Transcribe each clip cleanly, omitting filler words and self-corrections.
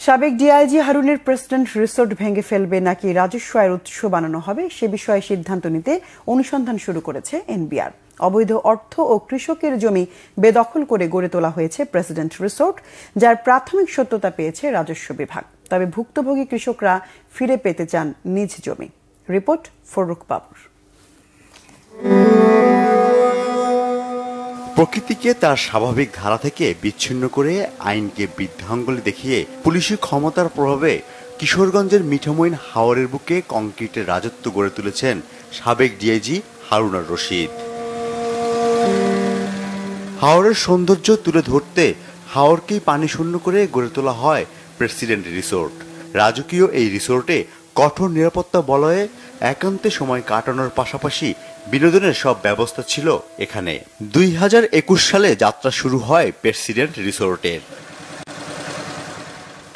সাবেক ডিআইজি হারুনের president resort ভেঙে ফেলবে নাকি রাজস্ব আয়ের উৎস বানানো হবে সে বিষয়ে সিদ্ধান্ত নিতে অনুসন্ধান শুরু করেছে এনবিআর। অবৈধ অর্থ ও কৃষকের জমি বেদখল করে গড়ে তোলা হয়েছে প্রেসিডেন্ট রিসোর্ট, যার প্রাথমিক সত্যতা পেয়েছে রাজস্ব বিভাগ। তবে ভুক্তভোগী কৃষকরা ফিরে পেতে চান নিজ জমি। রিপোর্ট ফররুখ বাবুর। প্রকৃতিকে তার স্বাভাবিক ধারা থেকে বিচ্ছিন্ন করে আইনকে বৃদ্ধাঙ্গুলি দেখিয়ে পুলিশি ক্ষমতার প্রভাবে কিশোরগঞ্জের মিঠামইন হাওরের বুকে কংক্রিটের রাজত্ব গড়ে তুলেছেন সাবেক ডিআইজি হারুন আর রশিদ। হাওরের সৌন্দর্য তুলে ধরতে হাওরকেই পানি শূন্য করে গড়ে তোলা হয় প্রেসিডেন্ট রিসোর্ট। রাজকীয় এই রিসোর্টে কঠোর নিরাপত্তা বলয়ে একান্তে সময় কাটানোর পাশাপাশি বিনোদনের সব ব্যবস্থা ছিল এখানে। 2021 সালে যাত্রা শুরু হয় প্রেসিডেন্ট রিসোর্টের।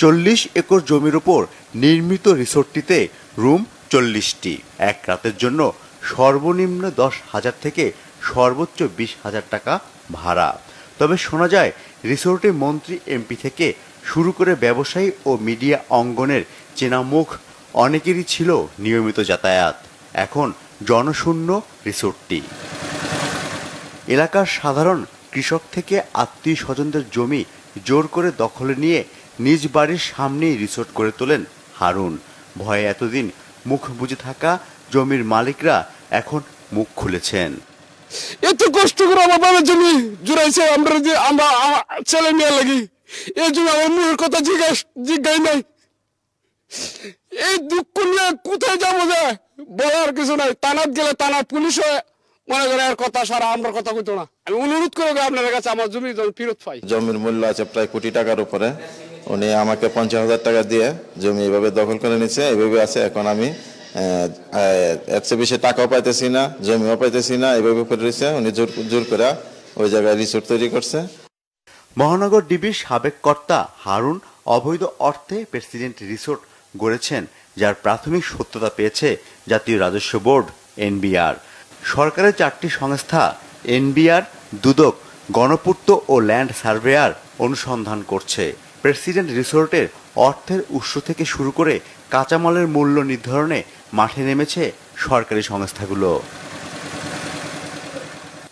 40 একর জমির উপর নির্মিত রিসোর্টটিতে রুম 40টি। এক রাতের জন্য সর্বনিম্ন 10,000 থেকে সর্বোচ্চ 20,000 টাকা ভাড়া। তবে শোনা যায় রিসোর্টে মন্ত্রী, এমপি থেকে শুরু করে ব্যবসায়ী ও মিডিয়া অঙ্গনের চেনা মুখ অনেকেরই ছিল নিয়মিত যাতায়াত। এখন জনশূন্য রিসোর্টটি। এলাকার সাধারণ কৃষক থেকে আত্মীয় স্বজনদের জমি জোর করে দখলে নিয়ে নিজ বাড়ির সামনেই রিসোর্ট করে তোলেন হারুন। ভয়ে এতদিন মুখ বুজে থাকা জমির মালিকরা এখন মুখ খুলেছেন। এত কষ্ট করে আমার বাবার জমি জুড়াইছে, আমরা ছেলে মেয়ে লাগি এই জন্য আমার মুখের কথা জিজ্ঞাই নাই। এই দুঃখ নিয়ে কোথায় যাবো, যায় বলার কিছু নাই। তানাত গেলে তানাত পুলিশ মনে করে আর কথা সারা আমরা কথা কইতো না। আমি অনুরোধ করে আপনার কাছে আমার জমি ফেরত পাই। জমির মূল্য আছে প্রায় কোটি টাকার উপরে। উনি আমাকে 50,000 টাকা দিয়ে জমি এইভাবে দখল করে নিচ্ছে, এইভাবে আছে। এখন আমি এর চেয়ে বেশি টাকাও পাইতেছি না, জমিও পাইতেছি না, এইভাবে করে রয়েছে। উনি জোর করে ওই জায়গায় রিসোর্ট তৈরি করছে। মহানগর ডিবির সাবেক কর্তা হারুন অবৈধ অর্থে প্রেসিডেন্ট রিসোর্ট গড়েছেন, যার প্রাথমিক সত্যতা পেয়েছে জাতীয় রাজস্ব বোর্ড এনবিআর। সরকারের 4টি সংস্থা এনবিআর, দুদক, গণপূর্ত ও ল্যান্ড সার্ভেয়ার অনুসন্ধান করছে। প্রেসিডেন্ট রিসোর্টের অর্থের উৎস থেকে শুরু করে কাঁচামালের মূল্য নির্ধারণে মাঠে নেমেছে সরকারি সংস্থাগুলো।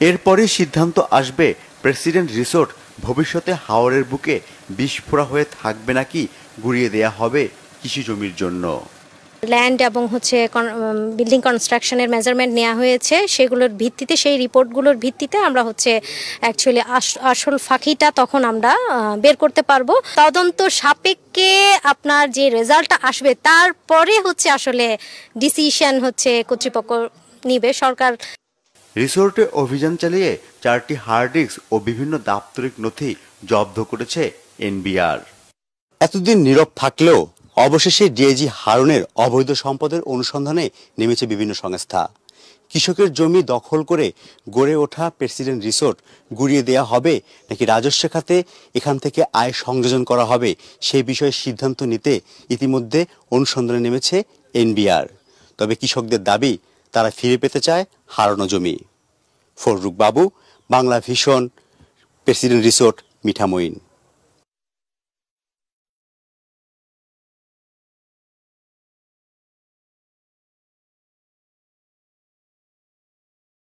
এরপরই সিদ্ধান্ত আসবে প্রেসিডেন্ট রিসোর্ট ভবিষ্যতে হাওরের বুকে বিস্ফোরা হয়ে থাকবে নাকি গুড়িয়ে দেয়া হবে কৃষি জমির জন্য। ল্যান্ড এবং বিল্ডিং কনস্ট্রাকশনের মেজারমেন্ট নেওয়া হয়েছে, সেগুলোর ভিত্তিতে, সেই রিপোর্টগুলোর ভিত্তিতে আমরা অ্যাকচুয়ালি আসল ফাঁকিটা তখন আমরা বের করতে পারবো। তদন্ত সাপেক্ষে আপনার যে রেজাল্টটা আসবে তারপরে আসলে ডিসিশন কর্তৃপক্ষ নিবে, সরকার। রিসোর্টে অভিযান চালিয়ে 4টি হার্ড ডিস্ক ও বিভিন্ন দাপ্তরিক নথি জব্দ করেছে এনবিআর। এতদিন নীরব থাকলেও অবশেষে ডিআইজি হারুনের অবৈধ সম্পদের অনুসন্ধানে নেমেছে বিভিন্ন সংস্থা। কৃষকের জমি দখল করে গড়ে ওঠা প্রেসিডেন্ট রিসোর্ট গুড়িয়ে দেয়া হবে নাকি রাজস্ব খাতে এখান থেকে আয় সংযোজন করা হবে সেই বিষয়ে সিদ্ধান্ত নিতে ইতিমধ্যে অনুসন্ধানে নেমেছে এনবিআর। তবে কৃষকদের দাবি, তারা ফিরে পেতে চায় হারানো জমি। ফররুখ বাবু, Bangla vision, president resort, Mithamain.